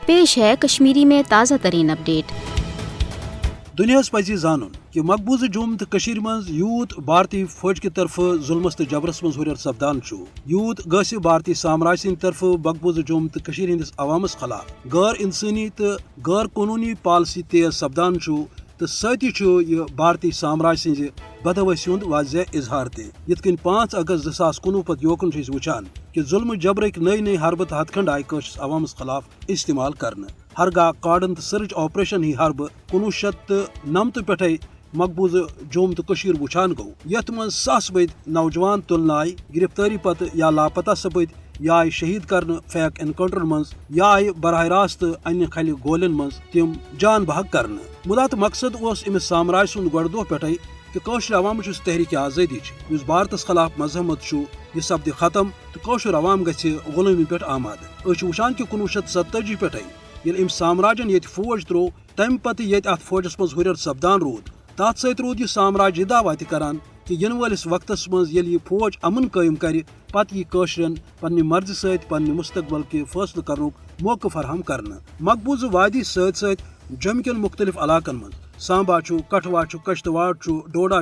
پیش ہے کشمیری میں تازہ ترین اپڈیٹ۔ دنیا پزی زانن کہ مقبوضہ جوم تو مز یوت بھارتی فوج کی طرف ظلمس تو جبرس مز ہریر سپدان یوت گھس بھارتی سامراج سند طرف مقبوضہ جوم تو ہندس عوامس خلاف غیر انسانی تو غیر قانونی پالسی تیز سپدان تو ستی یہ بھارتی سامراج سز بدحوثی ہند واضح اظہار تت کن 5 اگست 2019 پتہ یوکن وچان کہ ظلم جبرک نئی نئی حربہ تو ہتھ کھنڈ آئی قشرس عوامس خلاف استعمال کرنے ہرگاہ کارڈن تو سرچ آپریشن ہی حربہ 1990 پہ مقبوضہ جوم تو وچان گو یت من ساس بد نوجوان تلن آئی گرفتاری پتہ یا لاپتہ سپد یا آئی شہید کرنے فیک انکاؤنٹر مز یا آئی براہ راست ان کھل گولن مز تم جان بحق کرنے مدا تو مقصد اس امس سامراج سند گۄڈٕ دۄہ پٮ۪ٹھے کہ قشر عوامچ تحریک آزادی اس بھارتس خلاف مذہمت یہ سپد ختم تو قشر عوام گژھِ غلٲمی پٮ۪ٹھ آماد وچان کہ 1947 پٮ۪ٹھے ییٚلہِ أمۍ سامراجن ییٚتہِ فوج ترٛوو تمہِ پتہٕ ییٚتہِ اتھ فوجس منٛز ہُریر سپدان روٗد تتھ سۭتۍ روٗد یہِ سامراج یہِ دعوا تہِ کران کہ ینہٕ وٲلِس وقتس منٛز ییٚلہِ یہِ فوج امن قٲیم کرِ پتہٕ یی کٲشرٮ۪ن پننہِ مرضی سۭتۍ پننہِ مستقبل کہِ فٲصلہٕ کرنُک موقعہٕ فراہم کرنہٕ مقبوضہ وادی سۭتۍ سۭتۍ جوٚمہِ کٮ۪ن مختلف علاقن منٛز سامبا کٹھوا کشتواڑ ڈوڈا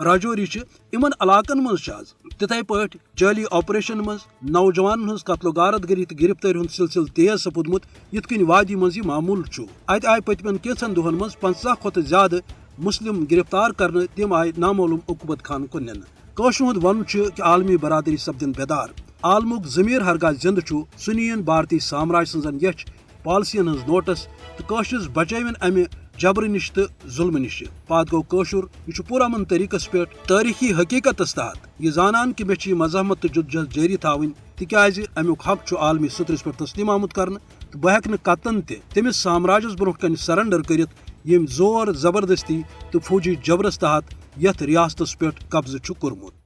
راجوری یمن علاقن مز آز تتھے پٲٹھۍ جعلی آپریشن مز نوجوانن ہز قتل و غارت گری تو گرفتاری ہند سلسلہ تیز سپودمت یت کن وادی مز یہ معمول ات آئی پتمن کینژن دہن مز 50 کھۄتہٕ زیادہ مسلم گرفتار کرنے تم آئی نامعلوم عقوبت خانہ کن نن کٲشرِ ہُنٛد ونُن کہ عالمی برادری سپدن بیدار عالمک ضمیر ہرگاہ زندہ سہ نین بھارتی سامراج سنزن یچھ پالسین ہز نوٹس تو کٲشرس بچٲوِن امہ جبر نش تو ظلم نش پات گو کٲشُر یہ پور امن طریقس پہ تاریخی حقیقتس تحت یہ زانان کہ مے مزاحمت تو جدوجہد جاری تھاون تکیاز امیک حق عالمی سطرس پہ تسلیم آمت کرنے تو بہ ہیکہ قطن تمس سامراجس برونٛہہ کن سرنڈر کرت یم زور زبردستی تو فوجی جبرس تحت یتھ ریاستس پہ قبضہ کورمت۔